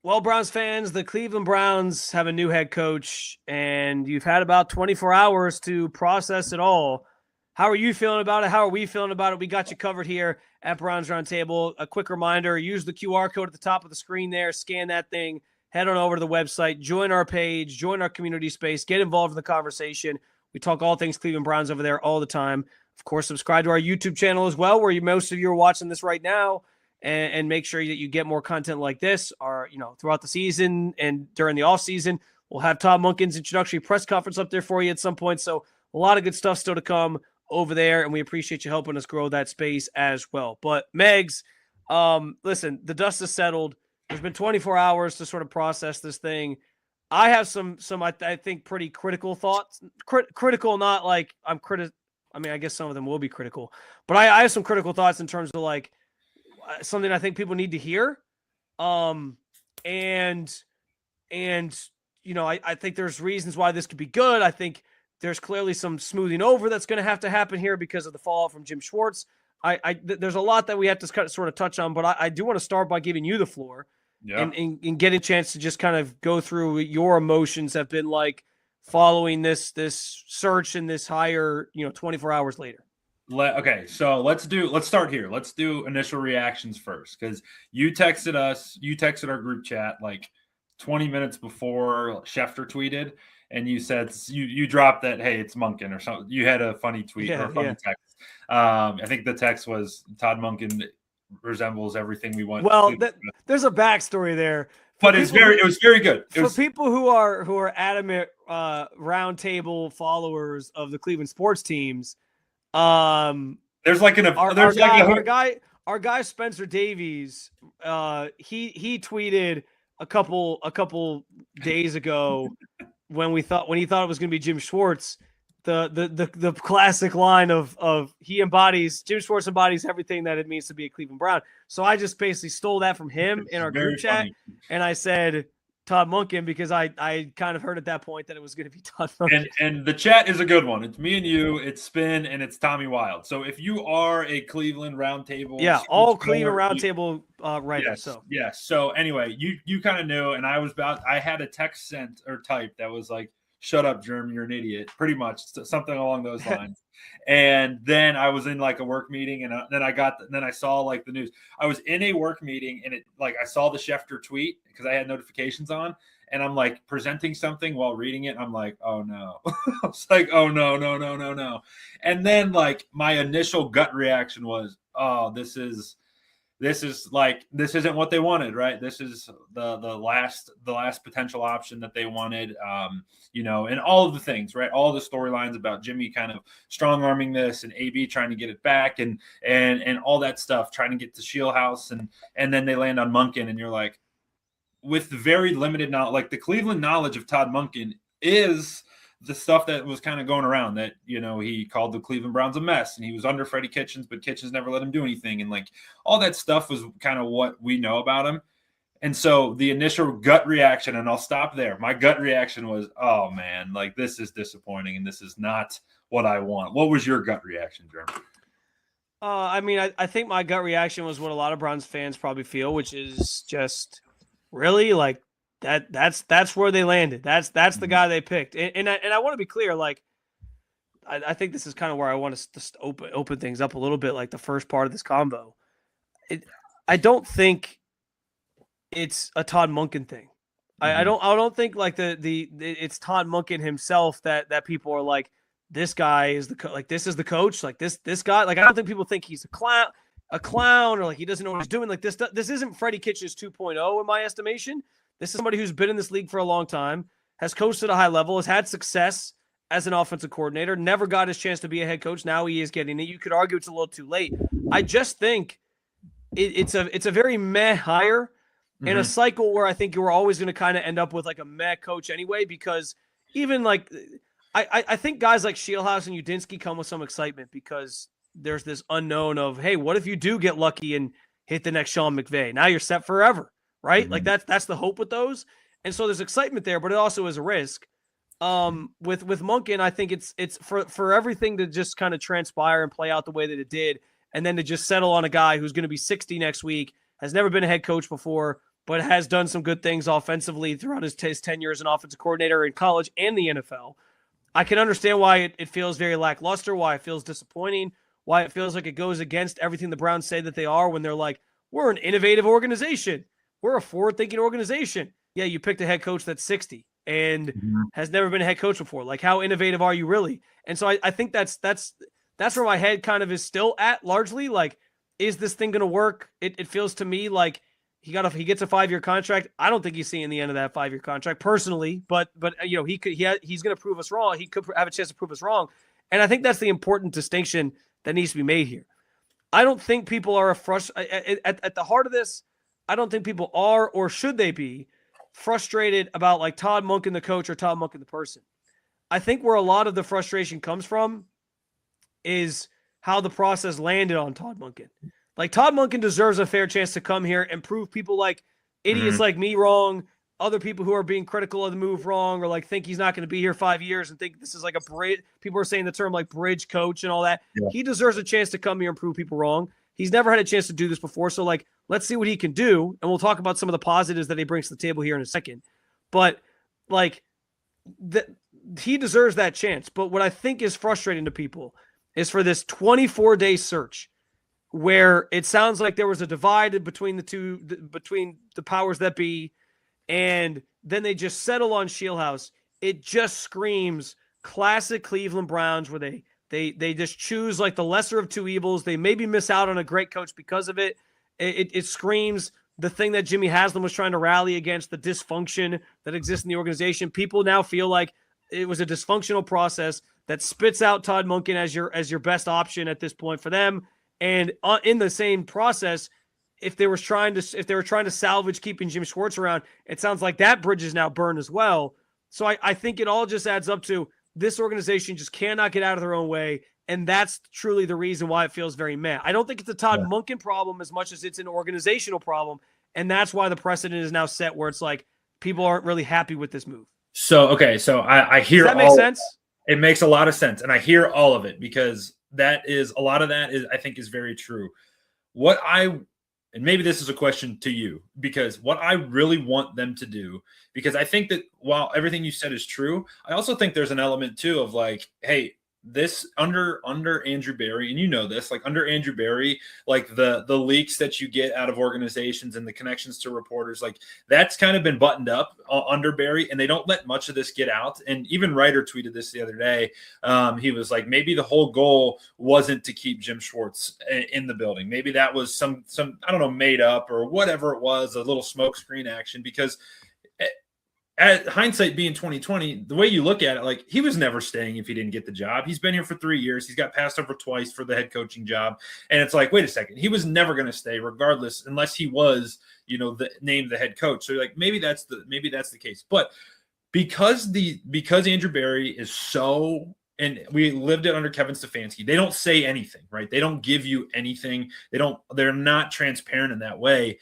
Well, Browns fans, the Cleveland Browns have a new head coach, and you've had about 24 hours to process it all. How are you feeling about it? How are we feeling about it? We got you covered here at Browns Roundtable. A quick reminder, use the QR code at the top of the screen there, scan that thing, head on over to the website, join our page, join our community space, get involved in the conversation. We talk all things Cleveland Browns over there all the time. Of course, subscribe to our YouTube channel as well, where most of you are watching this right now. And make sure that you get more content like this throughout the season and during the off season. We'll have Todd Monken's introductory press conference up there for you at some point. So a lot of good stuff still to come over there, and we appreciate you helping us grow that space as well. But Megs, listen, the dust has settled. There's been 24 hours to sort of process this thing. I have some I think pretty critical thoughts. Critical, not like I'm critical. I mean, I guess some of them will be critical, but I have some critical thoughts in terms of like something I think people need to hear. I think there's reasons why this could be good. I think there's clearly some smoothing over that's going to happen here because of the fallout from Jim Schwartz. There's a lot that we have to sort of touch on, but I do want to start by giving you the floor and get a chance to just kind of go through what your emotions have been like following this search and this hire, 24 hours later. Okay, so let's start here. Let's do initial reactions first, because you texted our group chat like 20 minutes before Schefter tweeted, and you said you dropped that, hey, it's Monken or something. You had a funny tweet or a funny text. I think the text was Todd Monken resembles everything we want. Well, there's a backstory there. But it was very good. For people who are adamant roundtable followers of the Cleveland sports teams, there's like our guy Spencer Davies, he tweeted a couple days ago when he thought it was going to be Jim Schwartz, the classic line of Jim Schwartz embodies everything that it means to be a Cleveland Brown. So I just basically stole that from him in our group chat, and I said Todd Monken because I kind of heard at that point that it was going to be Todd Monken. And the chat is a good one. It's me and you, it's Spin, and it's Tommy Wild. So if you are a Cleveland Roundtable, all Cleveland Roundtable writers. So anyway, you kind of knew, and I had a text sent or typed that was like, "Shut up, Germ, you're an idiot," pretty much something along those lines. And then I was in like a work meeting, and then I saw like the news. I was in a work meeting, and I saw the Schefter tweet because I had notifications on, and I'm like presenting something while reading it. I'm like, oh no. I was like, oh no. And then like my initial gut reaction was, oh, this isn't what they wanted, right? This is the last potential option that they wanted, and all of the things, right? All the storylines about Jimmy kind of strong arming this and AB trying to get it back and all that stuff, trying to get to Shieldhouse, and then they land on Monken, and you're like, with very limited knowledge, like the Cleveland knowledge of Todd Monken is the stuff that was kind of going around that, he called the Cleveland Browns a mess, and he was under Freddie Kitchens, but Kitchens never let him do anything. And like all that stuff was kind of what we know about him. And so the initial gut reaction, and I'll stop there. My gut reaction was, oh man, like this is disappointing and this is not what I want. What was your gut reaction, Jeremy? I think my gut reaction was what a lot of Browns fans probably feel, which is just really like, that's where they landed. That's the guy they picked. And I want to be clear, like I think this is kind of where I want to just open things up a little bit, like the first part of this combo. I don't think it's a Todd Monken thing. I don't think like it's Todd Monken himself that people are like, this guy is this is the coach, like this guy. Like I don't think people think he's a clown or like he doesn't know what he's doing. Like this isn't Freddie Kitchens 2.0 in my estimation. This is somebody who's been in this league for a long time, has coached at a high level, has had success as an offensive coordinator, never got his chance to be a head coach. Now he is getting it. You could argue it's a little too late. I just think it's a very meh hire in a cycle where I think you're always going to kind of end up with like a meh coach anyway, because even like I think guys like Shieldhouse and Udinski come with some excitement because there's this unknown of, hey, what if you do get lucky and hit the next Sean McVay? Now you're set forever. Right? Like that's the hope with those. And so there's excitement there, but it also is a risk. With Monken, I think it's for everything to just kind of transpire and play out the way that it did, and then to just settle on a guy who's going to be 60 next week, has never been a head coach before, but has done some good things offensively throughout his 10 years as an offensive coordinator in college and the NFL. I can understand why it feels very lackluster, why it feels disappointing, why it feels like it goes against everything the Browns say that they are when they're like, we're an innovative organization. We're a forward-thinking organization. Yeah, you picked a head coach that's 60 and has never been a head coach before. Like, how innovative are you really? And so I think that's where my head kind of is still at largely. Like, is this thing going to work? It feels to me like he gets a 5-year contract. I don't think he's seeing the end of that 5-year contract personally, but you know, he's going to prove us wrong. He could have a chance to prove us wrong. And I think that's the important distinction that needs to be made here. I don't think people are at the heart of this. I don't think people are, or should they be, frustrated about like Todd Monken, the coach, or Todd Monken, the person. I think where a lot of the frustration comes from is how the process landed on Todd Monken. Like, Todd Monken deserves a fair chance to come here and prove people like idiots like me wrong, other people who are being critical of the move wrong, or like think he's not going to be here 5 years and think this is like a bridge. People are saying the term like bridge coach and all that. Yeah. He deserves a chance to come here and prove people wrong. He's never had a chance to do this before. So like, let's see what he can do. And we'll talk about some of the positives that he brings to the table here in a second. But like, he deserves that chance. But what I think is frustrating to people is for this 24-day search, where it sounds like there was a divide between between the powers that be, and then they just settle on Shieldhouse. It just screams classic Cleveland Browns, where they just choose like the lesser of two evils. They maybe miss out on a great coach because of it. It screams the thing that Jimmy Haslam was trying to rally against, the dysfunction that exists in the organization. People now feel like it was a dysfunctional process that spits out Todd Monken as your best option at this point for them. And in the same process, if they were trying to salvage keeping Jim Schwartz around, it sounds like that bridge is now burned as well. So I think it all just adds up to this organization just cannot get out of their own way, and that's truly the reason why it feels very meh. I don't think it's a Todd Monken problem as much as it's an organizational problem, and that's why the precedent is now set where it's like people aren't really happy with this move. So I hear. Does that make sense? It makes a lot of sense, and I hear all of it because a lot of that I think is very true. And maybe this is a question to you, because what I really want them to do, because I think that while everything you said is true, I also think there's an element too of like, hey, this under Andrew Berry, and you know this, like under Andrew Berry, like the leaks that you get out of organizations and the connections to reporters, like that's kind of been buttoned up under Berry, and they don't let much of this get out. And even Ryder tweeted this the other day. He was like, maybe the whole goal wasn't to keep Jim Schwartz in the building. Maybe that was some I don't know, made up or whatever it was, a little smokescreen action, because at hindsight being 2020, the way you look at it, like he was never staying if he didn't get the job. He's been here for 3 years. He's got passed over twice for the head coaching job. And it's like, wait a second, he was never going to stay regardless, unless he was, named the head coach. So like, maybe that's the case. But because Andrew Berry is so, and we lived it under Kevin Stefanski, they don't say anything, right? They don't give you anything. They're not transparent in that way.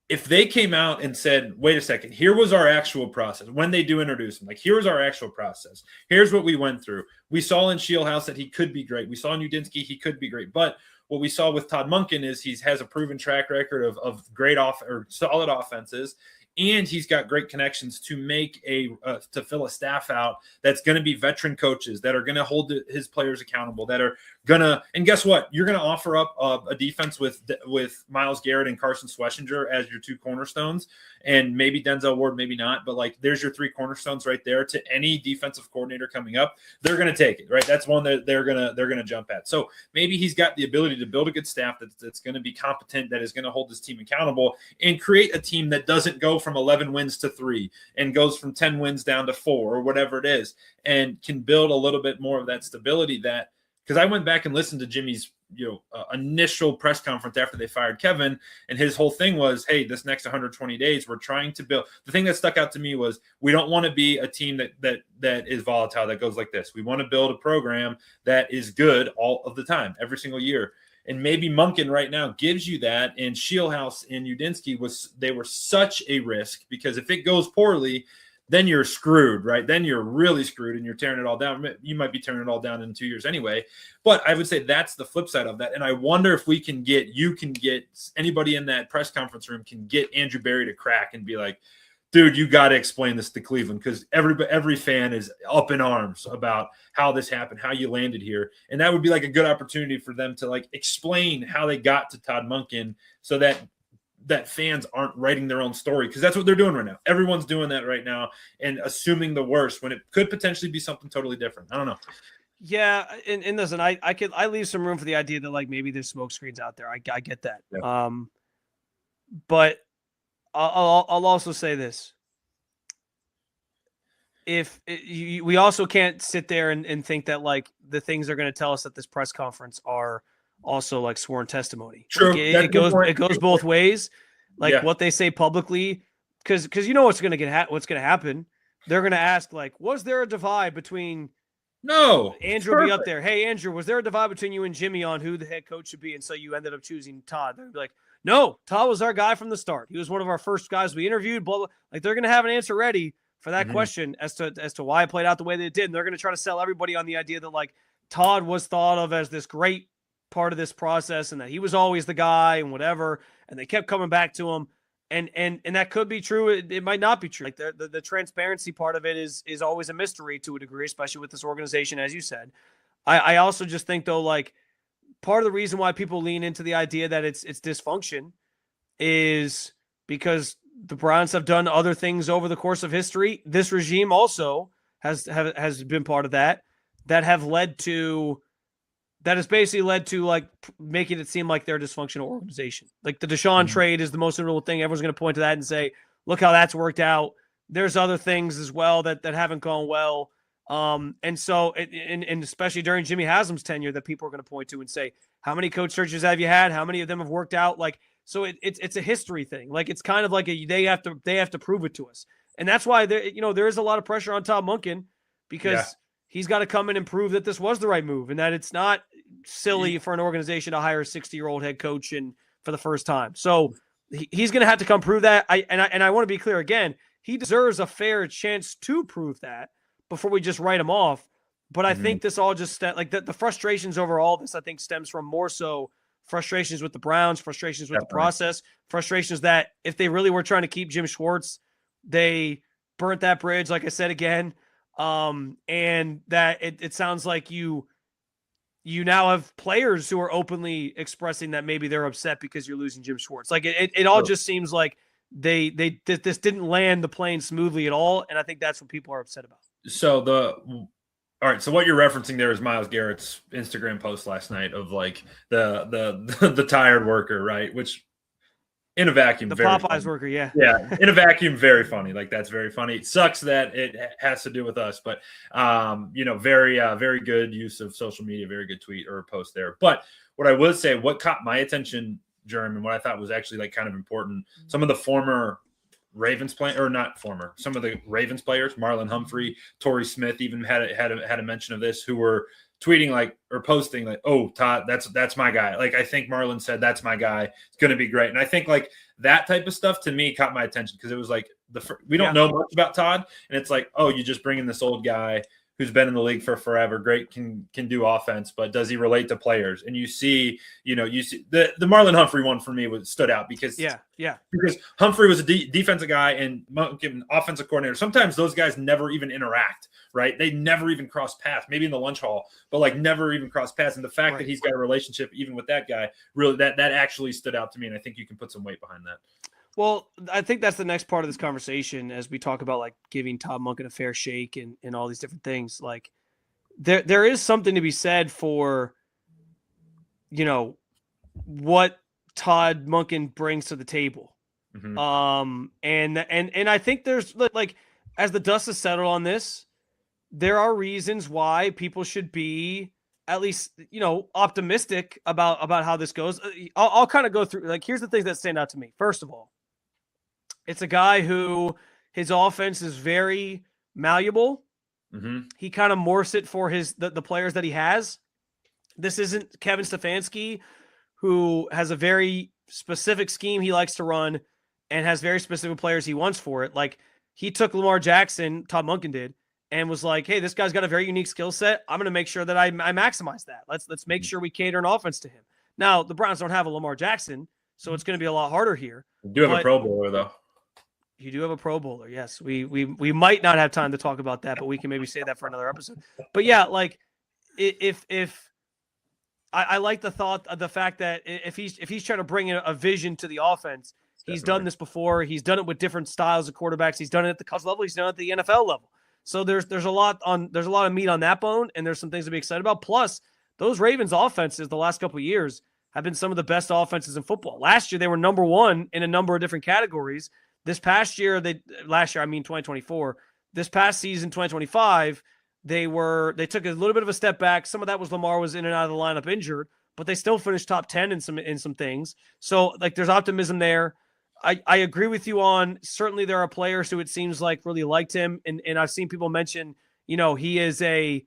If they came out and said, wait a second, here was our actual process, when they do introduce him, like, here was our actual process. Here's what we went through. We saw in Shieldhouse that he could be great. We saw in Udinski he could be great. But what we saw with Todd Monken is he has a proven track record of great solid offenses. And he's got great connections to make to fill a staff out that's going to be veteran coaches that are going to hold his players accountable, that are going to, and guess what? You're going to offer up a defense with Myles Garrett and Carson Schlesinger as your two cornerstones, and maybe Denzel Ward, maybe not, but like there's your three cornerstones right there. To any defensive coordinator coming up, they're going to take it, right? That's one that they're going to jump at. So maybe he's got the ability to build a good staff that's going to be competent, that is going to hold his team accountable, and create a team that doesn't go from 11 wins to 3 and goes from 10 wins down to 4 or whatever it is, and can build a little bit more of that stability. That, because I went back and listened to Jimmy's initial press conference after they fired Kevin, and his whole thing was, hey, this next 120 days we're trying to build. The thing that stuck out to me was, we don't want to be a team that is volatile, that goes like this. We want to build a program that is good all of the time, every single year. And maybe Monken right now gives you that. And Shieldhouse and Udinski were such a risk, because if it goes poorly, then you're screwed, right? Then you're really screwed and you're tearing it all down. You might be tearing it all down in 2 years anyway. But I would say that's the flip side of that. And I wonder if you can get anybody in that press conference room can get Andrew Berry to crack and be like, dude, you got to explain this to Cleveland, because every fan is up in arms about how this happened, how you landed here. And that would be like a good opportunity for them to like explain how they got to Todd Monken, so that fans aren't writing their own story, because that's what they're doing right now. Everyone's doing that right now and assuming the worst when it could potentially be something totally different. I don't know. Yeah, and listen, I leave some room for the idea that like maybe there's smoke screens out there. I get that. Yeah. But I'll also say this: we also can't sit there and think that like the things they're going to tell us at this press conference are also like sworn testimony. True. Like, it goes both ways. Like what they say publicly, because you know what's going to happen. They're going to ask like, was there a divide between? No, Andrew will be up there. Hey, Andrew, was there a divide between you and Jimmy on who the head coach should be? And so you ended up choosing Todd. They'll be like, no, Todd was our guy from the start. He was one of our first guys we interviewed. Blah, blah. Like they're going to have an answer ready for that question as to why it played out the way that it did. And they're going to try to sell everybody on the idea that like Todd was thought of as this great part of this process and that he was always the guy and whatever. And they kept coming back to him. And that could be true. It might not be true. Like the transparency part of it is always a mystery to a degree, especially with this organization, as you said. I also just think though, like part of the reason why people lean into the idea that it's dysfunction is because the Browns have done other things over the course of history. This regime also has been part of that has basically led to like making it seem like they're a dysfunctional organization. Like the Deshaun trade is the most notable thing. Everyone's going to point to that and say, look how that's worked out. There's other things as well that haven't gone well. And so, and especially during Jimmy Haslam's tenure, that people are going to point to and say, how many coach searches have you had? How many of them have worked out? Like, so it's a history thing. Like, it's kind of like they have to prove it to us. And that's why there is a lot of pressure on Todd Monken, because he's got to come in and prove that this was the right move and that it's not silly for an organization to hire a 60-year-old head coach for the first time. So he's going to have to come prove that. I want to be clear again, he deserves a fair chance to prove that before we just write him off. But I think this all just like the frustrations over all this, I think stems from more so frustrations with the Browns, frustrations with the process, frustrations that if they really were trying to keep Jim Schwartz, they burnt that bridge. Like I said, again, and that it sounds like you now have players who are openly expressing that maybe they're upset because you're losing Jim Schwartz. Like it all just seems like this didn't land the plane smoothly at all. And I think that's what people are upset about. So all right. So what you're referencing there is Myles Garrett's Instagram post last night of like the tired worker, right? Which in a vacuum, the very Popeyes funny. worker, yeah, in a vacuum, very funny. Like that's very funny. It sucks that it has to do with us, but very good use of social media, very good tweet or post there. But what I would say, what caught my attention, Jeremy, and what I thought was actually like kind of important, some of the former Ravens players, some of the Ravens players, Marlon Humphrey, Torrey Smith, even had a mention of this, who were tweeting like or posting like, oh, Todd, that's my guy. Like I think Marlon said that's my guy. It's going to be great. And I think like that type of stuff to me caught my attention, because it was like we don't know much about Todd, and it's like, oh, you just bring in this old guy who's been in the league for forever, great, can do offense, but does he relate to players? And you see the Marlon Humphrey one for me stood out because because Humphrey was a defensive guy and Monken offensive coordinator. Sometimes those guys never even interact, right? They never even cross paths, maybe in the lunch hall, but like never even cross paths. And the fact that he's got a relationship even with that guy, really that actually stood out to me. And I think you can put some weight behind that. Well, I think that's the next part of this conversation as we talk about like giving Todd Monken a fair shake and all these different things. Like there is something to be said for, what Todd Monken brings to the table. And I think there's like, as the dust has settled on this, there are reasons why people should be at least, optimistic about how this goes. I'll kind of go through, like, here's the things that stand out to me. First of all, it's a guy who his offense is very malleable. He kind of morphs it for the players that he has. This isn't Kevin Stefanski, who has a very specific scheme he likes to run and has very specific players he wants for it. Like he took Lamar Jackson, Todd Monken did, and was like, hey, this guy's got a very unique skill set. I'm going to make sure that I maximize that. Let's make sure we cater an offense to him. Now, the Browns don't have a Lamar Jackson, so it's going to be a lot harder here. You do have a Pro Bowler, though. You do have a Pro Bowler, yes. We might not have time to talk about that, but we can maybe say that for another episode. But yeah, like if I like the thought of the fact that if he's trying to bring in a vision to the offense, he's done this before. He's done it with different styles of quarterbacks. He's done it at the college level. He's done it at the NFL level. So there's a lot of meat on that bone, and there's some things to be excited about. Plus, those Ravens offenses the last couple of years have been some of the best offenses in football. Last year they were number one in a number of different categories. This past year, 2024. This past season, 2025, they took a little bit of a step back. Some of that was Lamar was in and out of the lineup injured, but they still finished top 10 in some things. So like there's optimism there. I agree with you on certainly there are players who it seems like really liked him, and I've seen people mention, he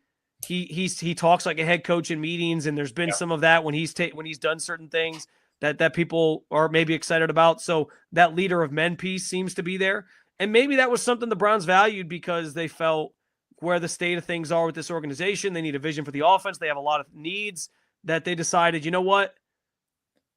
talks like a head coach in meetings, and there's been some of that when he's done certain things that people are maybe excited about. So that leader of men piece seems to be there. And maybe that was something the Browns valued because they felt where the state of things are with this organization. They need a vision for the offense. They have a lot of needs that they decided, you know what?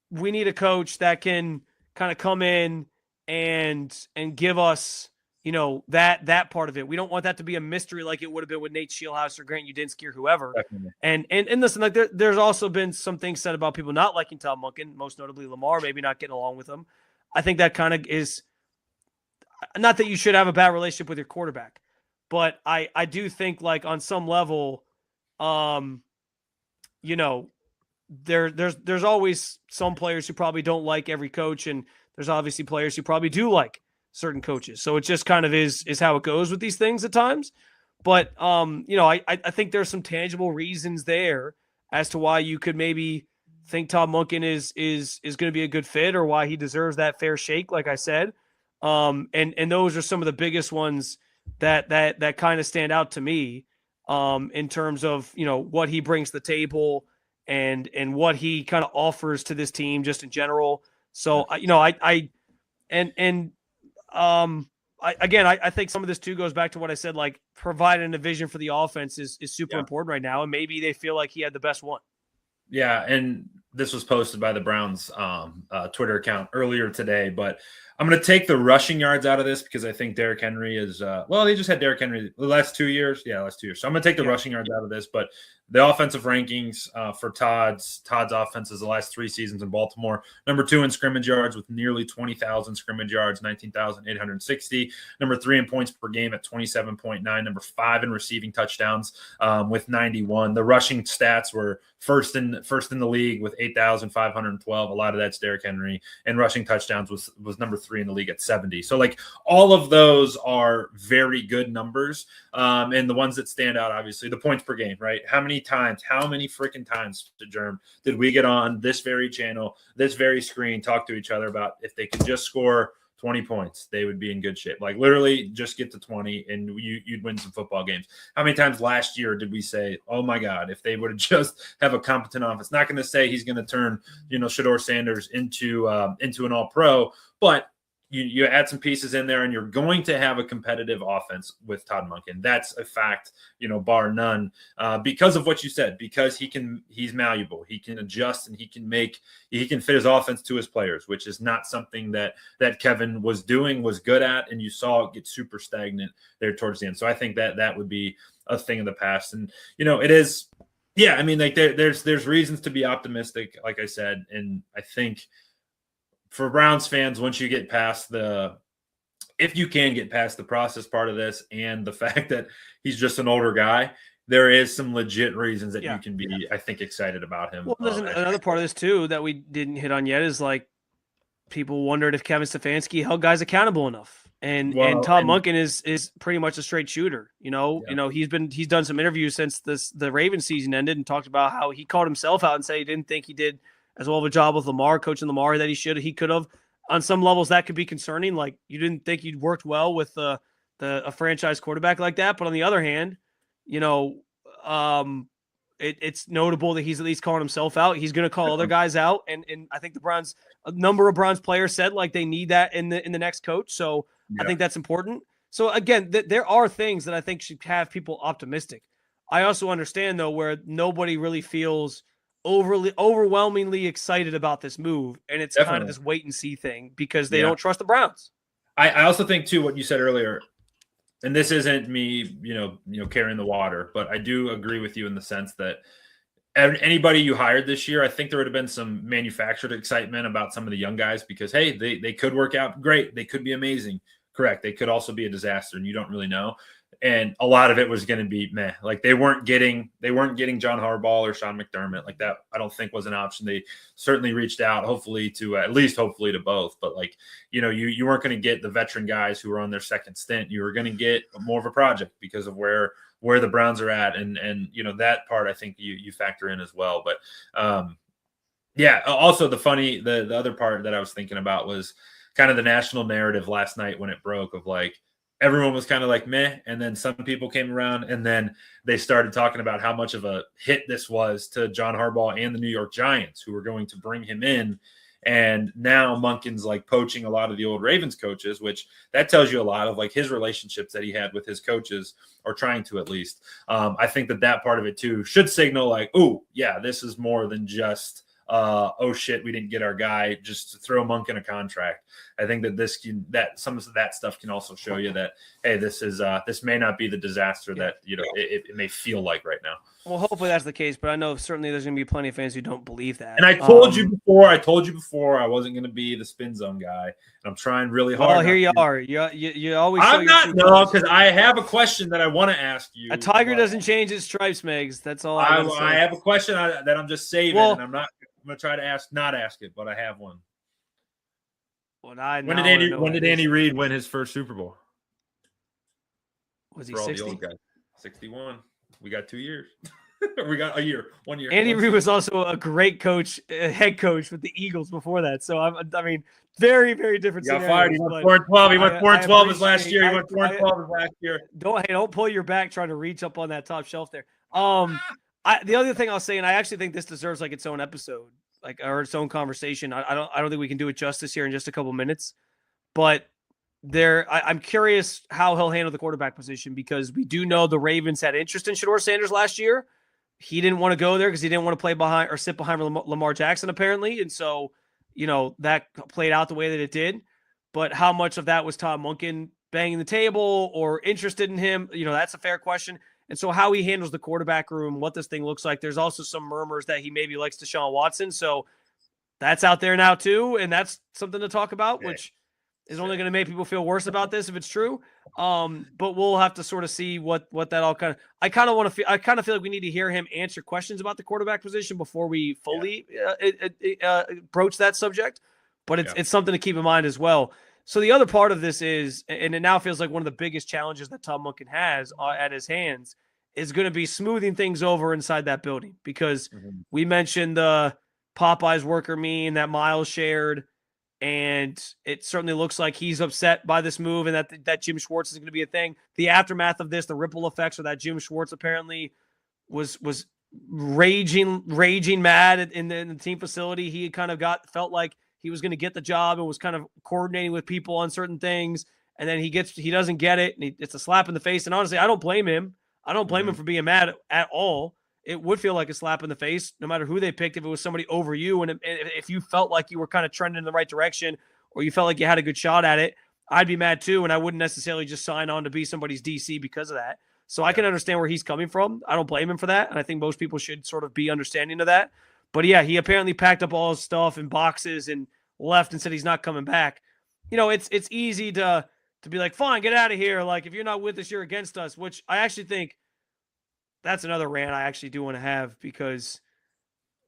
We need a coach that can kind of come in and give us, that part of it. We don't want that to be a mystery like it would have been with Nate Scheelhaus or Grant Udinski or whoever. Definitely. And listen, like there's also been some things said about people not liking Todd Monken, most notably Lamar, maybe not getting along with him. I think that kind of is not that you should have a bad relationship with your quarterback, but I do think like on some level, there's always some players who probably don't like every coach, and there's obviously players who probably do like certain coaches. So it just kind of is how it goes with these things at times. But I think there's some tangible reasons there as to why you could maybe think Todd Monken is going to be a good fit, or why he deserves that fair shake, like I said. And those are some of the biggest ones that kind of stand out to me in terms of what he brings to the table and what he kind of offers to this team just in general. So I think some of this too goes back to what I said, like providing a vision for the offense is super important right now. And maybe they feel like he had the best one. Yeah. And this was posted by the Browns Twitter account earlier today, but I'm going to take the rushing yards out of this because I think Derrick Henry is, they just had Derrick Henry the last 2 years. Yeah, last 2 years. So I'm going to take the rushing yards out of this, but the offensive rankings for Todd's offense is the last 3 seasons in Baltimore. Number 2 in scrimmage yards with nearly 20,000 scrimmage yards, 19,860. Number 3 in points per game at 27.9. Number 5 in receiving touchdowns with 91. The rushing stats were first in the league with 8,512. A lot of that's Derrick Henry, and rushing touchdowns was number 3 in the league at 70. So like all of those are very good numbers. And the ones that stand out, obviously, the points per game, right? How many freaking times, Germ, did we get on this very channel, this very screen, talk to each other about if they could just score 20 points, they would be in good shape. Like literally just get to 20 and you'd win some football games. How many times last year did we say, oh my God, if they would have just have a competent offense? Not going to say he's going to turn, Shedeur Sanders into an all-pro, but you add some pieces in there and you're going to have a competitive offense with Todd Monken. That's a fact, bar none, because of what you said, because he's malleable. He can adjust and he can fit his offense to his players, which is not something that Kevin was good at. And you saw it get super stagnant there towards the end. So I think that would be a thing of the past. And, it is, yeah, I mean, like there's reasons to be optimistic, like I said. And I think, for Browns fans, once you get past if you can get past the process part of this and the fact that he's just an older guy, there is some legit reasons that you can be, I think, excited about him. Well, there's another part of this too that we didn't hit on yet is like people wondered if Kevin Stefanski held guys accountable enough. And Todd Monken is pretty much a straight shooter. He's done some interviews since the Ravens season ended and talked about how he called himself out and said he didn't think he did as well of a job with Lamar, coaching Lamar, that he could have. On some levels, that could be concerning. Like you didn't think you'd worked well with a franchise quarterback like that. But on the other hand, it's notable that he's at least calling himself out. He's going to call other guys out, and I think a number of Browns players said like they need that in the next coach. So I think that's important. So again, there are things that I think should have people optimistic. I also understand though where nobody really feels overwhelmingly excited about this move, and it's kind of Definitely. this wait and see thing because they Yeah. don't trust the Browns. I also think too what you said earlier, and this isn't me, carrying the water, but I do agree with you in the sense that anybody you hired this year, I think there would have been some manufactured excitement about some of the young guys because hey, they could work out great, they could be amazing. Correct. They could also be a disaster, and you don't really know. And a lot of it was going to be meh. Like they weren't getting John Harbaugh or Sean McDermott. Like that, I don't think was an option. They certainly reached out, hopefully to both. But like, you weren't going to get the veteran guys who were on their second stint. You were going to get more of a project because of where the Browns are at, and that part I think you factor in as well. But yeah, also the other part that I was thinking about was kind of the national narrative last night when it broke of like everyone was kind of like meh, and then some people came around and then they started talking about how much of a hit this was to John Harbaugh and the New York Giants who were going to bring him in. And now Monken's like poaching a lot of the old Ravens coaches, which that tells you a lot of like his relationships that he had with his coaches, or trying to at least. I think that part of it too should signal like, oh yeah, this is more than just oh shit, we didn't get our guy, just throw Monken a contract. I think that some of that stuff can also show you that hey, this may not be the disaster that it may feel like right now. Well, hopefully that's the case, but I know certainly there's going to be plenty of fans who don't believe that. And I told you before I wasn't going to be the spin zone guy, and I'm trying really hard. Well, here you are. You always. I'm not because I have a question that I want to ask you. A tiger doesn't change its stripes, Megs. That's all I have a question that I'm just saving, and I'm going to try to not ask it, but I have one. When did Andy Reid win his first Super Bowl? Was he 60? 61. We got 2 years. We got 1 year. Andy Reid was also a great coach, head coach with the Eagles before that. So I mean, very, very different. He got fired. He went 4-12. He went 4-12 his last year. He went 4-12 his last year. Don't pull your back trying to reach up on that top shelf there. The other thing I'll say, and I actually think this deserves like its own episode, or its own conversation. I don't think we can do it justice here in just a couple minutes, but I'm curious how he'll handle the quarterback position, because we do know the Ravens had interest in Shedeur Sanders last year. He didn't want to go there because he didn't want to play behind or sit behind Lamar Jackson, apparently. And so, that played out the way that it did. But how much of that was Todd Monken banging the table or interested in him? That's a fair question. And so how he handles the quarterback room, what this thing looks like. There's also some murmurs that he maybe likes Deshaun Watson. So that's out there now too. And that's something to talk about, which is only going to make people feel worse about this if it's true. But we'll have to sort of see what that all kind of. I kind of feel like we need to hear him answer questions about the quarterback position before we fully broach that subject. But it's something to keep in mind as well. So the other part of this is, and it now feels like one of the biggest challenges that Todd Monken has at his hands, is going to be smoothing things over inside that building, because we mentioned the Popeyes worker meme that Miles shared. And it certainly looks like he's upset by this move, and that Jim Schwartz is going to be a thing. The aftermath of this, the ripple effects are that Jim Schwartz apparently was raging mad in the team facility. He kind of felt like he was going to get the job and was kind of coordinating with people on certain things. And then he doesn't get it. And it's a slap in the face. And honestly, I don't blame him. I don't blame him for being mad at all. It would feel like a slap in the face, no matter who they picked, if it was somebody over you. And if you felt like you were kind of trending in the right direction, or you felt like you had a good shot at it, I'd be mad too. And I wouldn't necessarily just sign on to be somebody's DC because of that. So I can understand where he's coming from. I don't blame him for that. And I think most people should sort of be understanding of that. But yeah, he apparently packed up all his stuff in boxes and left and said he's not coming back. It's easy to be like, fine, get out of here. Like, if you're not with us, you're against us, which I actually think that's another rant I actually do want to have, because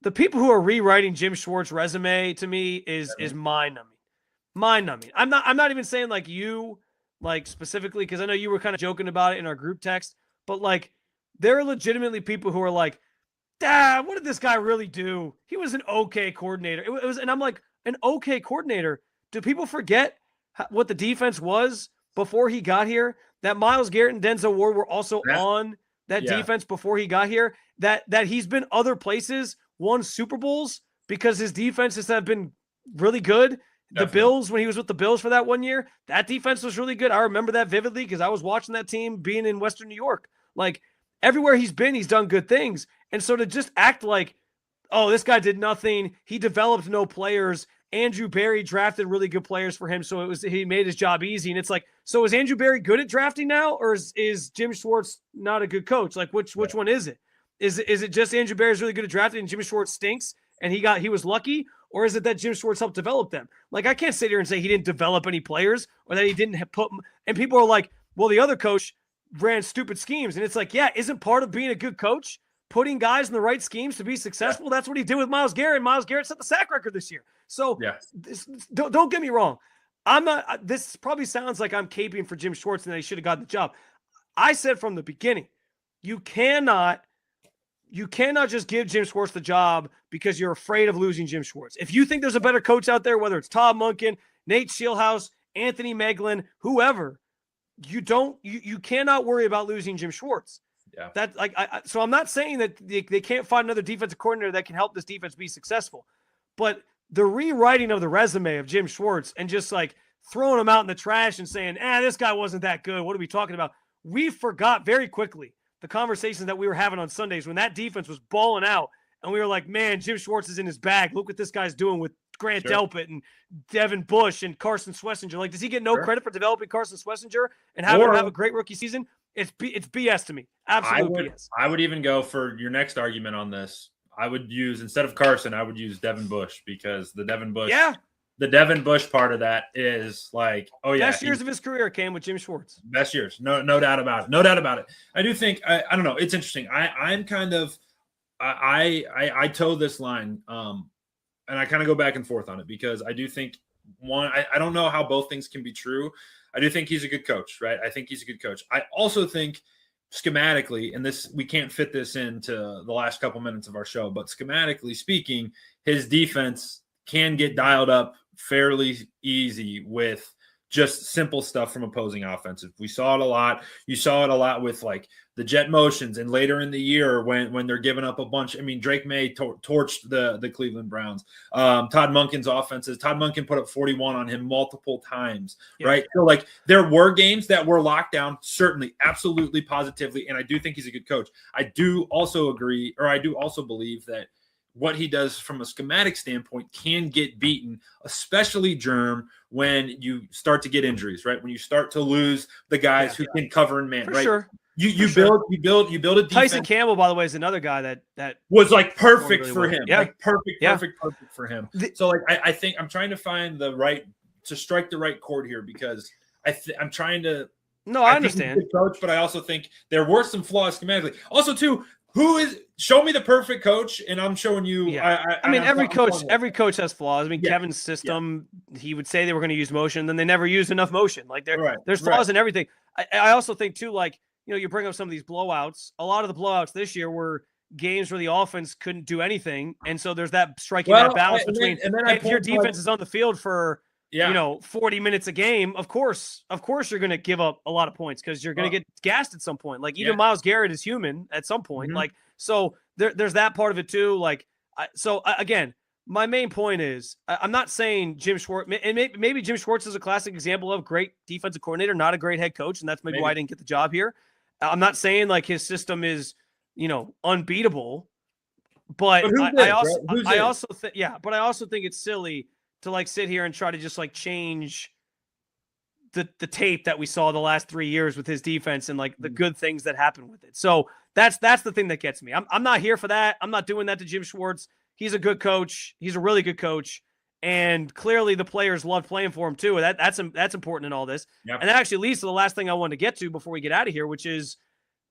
the people who are rewriting Jim Schwartz's resume to me is mind-numbing. Mind-numbing. I'm not even saying like you, like specifically, because I know you were kind of joking about it in our group text, but like there are legitimately people who are like, Dad, what did this guy really do? He was an okay coordinator. It was, and I'm like, an okay coordinator. Do people forget what the defense was before he got here? That Myles Garrett and Denzel Ward were also on that defense before he got here. That he's been other places, won Super Bowls because his defenses have been really good. the Bills, when he was with the Bills for that 1 year, that defense was really good. I remember that vividly because I was watching that team being in Western New York. Like, everywhere he's been, he's done good things. And so to just act like, oh, this guy did nothing, he developed no players, Andrew Berry drafted really good players for him, so he made his job easy. And it's like, so is Andrew Berry good at drafting now, or is Jim Schwartz not a good coach? Like, which one is it? Is it just Andrew Berry's really good at drafting and Jim Schwartz stinks and he was lucky, or is it that Jim Schwartz helped develop them? Like, I can't sit here and say he didn't develop any players or that he didn't put them. And people are like, well, the other coach ran stupid schemes, and it's like, yeah, isn't part of being a good coach putting guys in the right schemes to be successful? That's what he did with Myles Garrett. Myles Garrett set the sack record this year. So don't get me wrong. I'm not. This probably sounds like I'm caping for Jim Schwartz and that he should have gotten the job. I said from the beginning, you cannot just give Jim Schwartz the job because you're afraid of losing Jim Schwartz. If you think there's a better coach out there, whether it's Todd Monken, Nate Scheelhaase, Anthony Moeglin, whoever, you cannot worry about losing Jim Schwartz. Yeah. So I'm not saying that they can't find another defensive coordinator that can help this defense be successful, but the rewriting of the resume of Jim Schwartz and just like throwing him out in the trash and saying, this guy wasn't that good. What are we talking about? We forgot very quickly the conversations that we were having on Sundays when that defense was balling out and we were like, man, Jim Schwartz is in his bag. Look what this guy's doing with Grant Delpit and Devin Bush and Carson Schlesinger. Like, does he get no credit for developing Carson Schlesinger and having him have a great rookie season? It's BS to me. Absolutely BS. I would even go for your next argument on this. I would use, instead of Carson, I would use Devin Bush, because the Devin Bush part of that is like, best years of his career came with Jim Schwartz. Best years. No doubt about it. No doubt about it. I do think, I don't know. It's interesting. I'm kind of, I toe this line, and I kind of go back and forth on it, because I do think I don't know how both things can be true. I do think he's a good coach, right? I think he's a good coach. I also think schematically, and we can't fit this into the last couple minutes of our show, but schematically speaking, his defense can get dialed up fairly easy with just simple stuff from opposing offenses. We saw it a lot. You saw it a lot with like the jet motions, and later in the year when they're giving up a bunch. I mean, Drake May torched the Cleveland Browns. Todd Monken's offenses. Todd Monken put up 41 on him multiple times, right? So like there were games that were locked down, certainly, absolutely, positively, and I do think he's a good coach. I do also agree, or I do also believe that what he does from a schematic standpoint can get beaten, especially Germ, when you start to get injuries, right? When you start to lose the guys who can cover and man, right? Sure. You build a defense. Tyson Campbell, by the way, is another guy that was like perfect for him. Yeah. Like perfect for him. So like I think I'm trying to find to strike the right chord here, because I'm trying to. No, I understand. He's a good coach, but I also think there were some flaws schematically. Also, too, show me the perfect coach, and I'm showing you. Yeah. I mean, every coach has flaws. I mean, Kevin's system, he would say they were going to use motion, then they never used enough motion. Like there's flaws in everything. I also think too, like, you bring up some of these blowouts. A lot of the blowouts this year were games where the offense couldn't do anything, and so there's that striking that balance between if your defense is on the field for 40 minutes a game, of course you're going to give up a lot of points because you're going to get gassed at some point. Like even Myles Garrett is human at some point. Mm-hmm. Like, so there's that part of it too. Like, again, my main point is I'm not saying Jim Schwartz, and maybe Jim Schwartz is a classic example of great defensive coordinator, not a great head coach. And that's maybe why I didn't get the job here. I'm not saying like his system is, unbeatable, but I also think it's silly to like sit here and try to just like change the tape that we saw the last 3 years with his defense and like the good things that happened with it. So that's the thing that gets me. I'm not here for that. I'm not doing that to Jim Schwartz. He's a good coach. He's a really good coach. And clearly the players love playing for him too. That's important in all this. Yep. And that actually leads to the last thing I wanted to get to before we get out of here, which is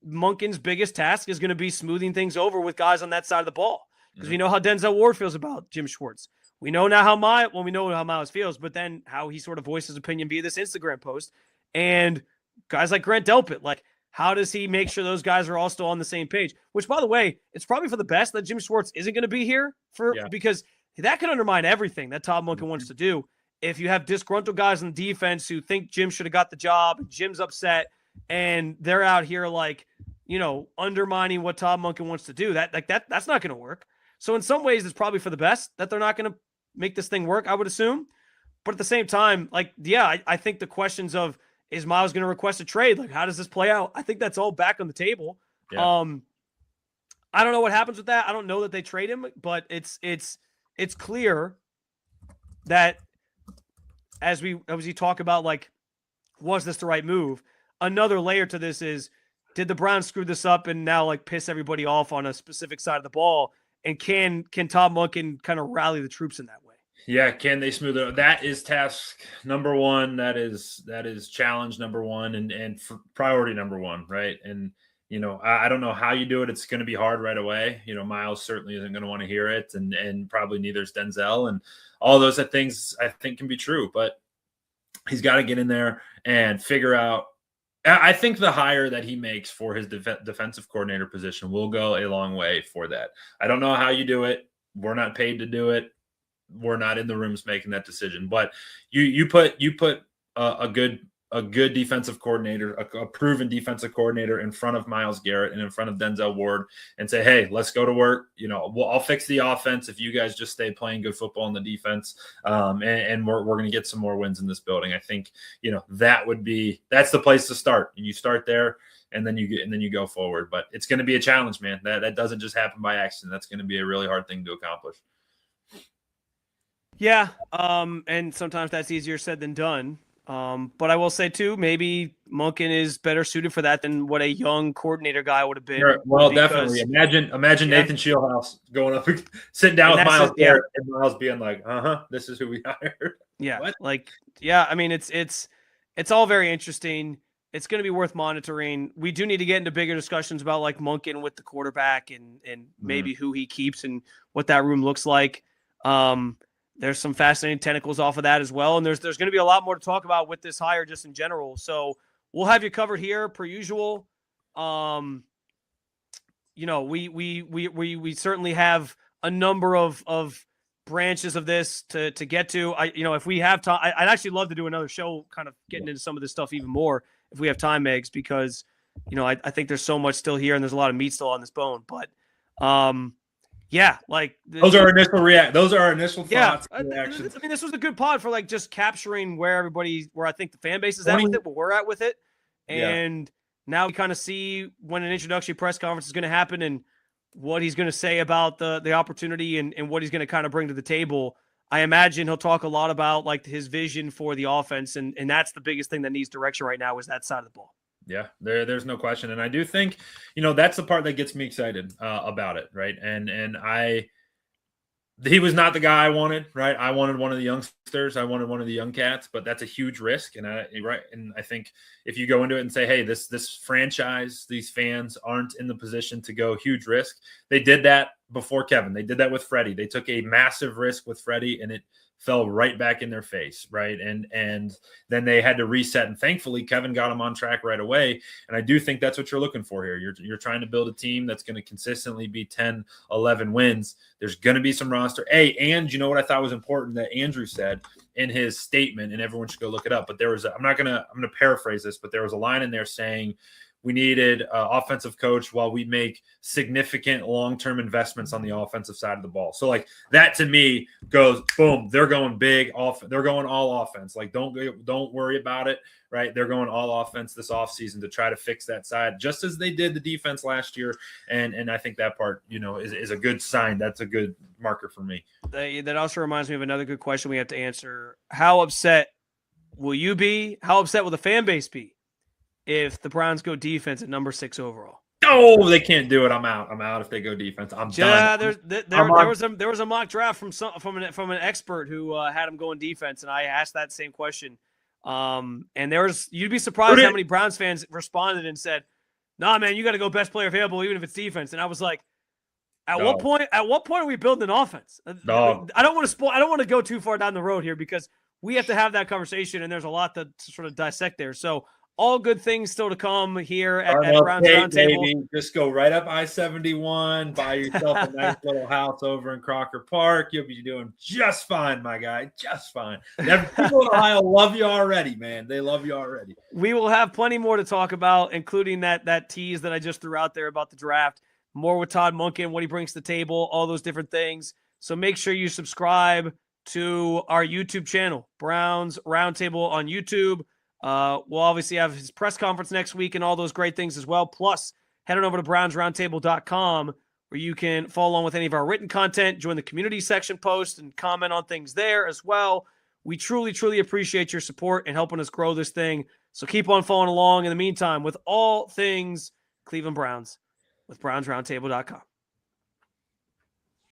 Monken's biggest task is going to be smoothing things over with guys on that side of the ball. Because we know how Denzel Ward feels about Jim Schwartz. We know now how Myles feels, but then how he sort of voiced his opinion via this Instagram post. And guys like Grant Delpit, like, how does he make sure those guys are all still on the same page? Which, by the way, it's probably for the best that Jim Schwartz isn't going to be here because that could undermine everything that Todd Monken wants to do. If you have disgruntled guys on defense who think Jim should have got the job, Jim's upset, and they're out here like, undermining what Todd Monken wants to do, that's not going to work. So in some ways, it's probably for the best that they're not going to make this thing work, I would assume. But at the same time, like, yeah, I think the questions of, is Miles going to request a trade? Like, how does this play out? I think that's all back on the table. Yeah. I don't know what happens with that. I don't know that they trade him, but it's clear that as we talk about, like, was this the right move? Another layer to this is, did the Browns screw this up and now, like, piss everybody off on a specific side of the ball? And can Todd Monken kind of rally the troops in that way? Yeah, can they smooth it? That is task number one. That is challenge number one, and priority number one, right? And I don't know how you do it. It's going to be hard right away. Miles certainly isn't going to want to hear it, and probably neither is Denzel, and all those things I think can be true. But he's got to get in there and figure out. I think the hire that he makes for his defensive coordinator position will go a long way for that. I don't know how you do it. We're not paid to do it. We're not in the rooms making that decision, but you put a good defensive coordinator, a proven defensive coordinator in front of Myles Garrett and in front of Denzel Ward and say, hey, let's go to work. I'll fix the offense if you guys just stay playing good football in the defense. And we're going to get some more wins in this building. I think, that's the place to start. You start there and then you go forward, but it's going to be a challenge, man. That doesn't just happen by accident. That's going to be a really hard thing to accomplish. Yeah, and sometimes that's easier said than done. But I will say, too, maybe Monken is better suited for that than what a young coordinator guy would have been. Sure. Well, definitely. Imagine Nathan Shieldhouse going up, sitting down with Myles Garrett, and Myles being like, this is who we hired. Yeah, what? I mean, it's all very interesting. It's going to be worth monitoring. We do need to get into bigger discussions about, like, Monken with the quarterback and maybe who he keeps and what that room looks like. There's some fascinating tentacles off of that as well. And there's going to be a lot more to talk about with this hire just in general. So we'll have you covered here per usual. We certainly have a number of branches of this to get to. If we have time, I'd actually love to do another show kind of getting into some of this stuff even more if we have time, Megs, because, I think there's so much still here and there's a lot of meat still on this bone, but, yeah, like those are our initial thoughts. I mean, this was a good pod for, like, just capturing where I think the fan base is at with it, where we're at with it. And now we kind of see when an introductory press conference is going to happen and what he's going to say about the opportunity and what he's going to kind of bring to the table. I imagine he'll talk a lot about, like, his vision for the offense. And that's the biggest thing that needs direction right now is that side of the ball. Yeah, there's no question. And I do think, that's the part that gets me excited about it. Right. And he was not the guy I wanted, right? I wanted one of the youngsters. I wanted one of the young cats, but that's a huge risk. And I think if you go into it and say, hey, this franchise, these fans aren't in the position to go huge risk. They did that before Kevin. They did that with Freddie. They took a massive risk with Freddie and it fell right back in their face, right? And then they had to reset. And thankfully, Kevin got them on track right away. And I do think that's what you're looking for here. You're trying to build a team that's going to consistently be 10, 11 wins. There's going to be some roster. Hey, and you know what I thought was important that Andrew said in his statement, and everyone should go look it up. But I'm going to paraphrase this, but there was a line in there saying, we needed an offensive coach while we make significant long-term investments on the offensive side of the ball. So, like, that to me goes, boom, they're going big off. They're going all offense. Like, don't worry about it, right? They're going all offense this offseason to try to fix that side, just as they did the defense last year. And I think that part, is a good sign. That's a good marker for me. That also reminds me of another good question we have to answer. How upset will you be? How upset will the fan base be if the Browns go defense at number 6 overall? Oh, they can't do it. I'm out if they go defense. I'm done. There was a mock draft from an expert who had him going defense, and I asked that same question. And you'd be surprised how many Browns fans responded and said, "Nah, man, you got to go best player available, even if it's defense." And I was like, At what point are we building an offense? No. I don't want to go too far down the road here because we have to have that conversation, and there's a lot to sort of dissect there. So all good things still to come here at Browns Roundtable. Just go right up I-71, buy yourself a nice little house over in Crocker Park. You'll be doing just fine, my guy. Just fine. People in Ohio love you already, man. They love you already. We will have plenty more to talk about, including that tease that I just threw out there about the draft. More with Todd Monken, what he brings to the table, all those different things. So make sure you subscribe to our YouTube channel, Browns Roundtable on YouTube. We'll obviously have his press conference next week and all those great things as well. Plus, head on over to brownsroundtable.com where you can follow along with any of our written content, join the community section post, and comment on things there as well. We truly, truly appreciate your support and helping us grow this thing. So keep on following along in the meantime with all things Cleveland Browns with brownsroundtable.com.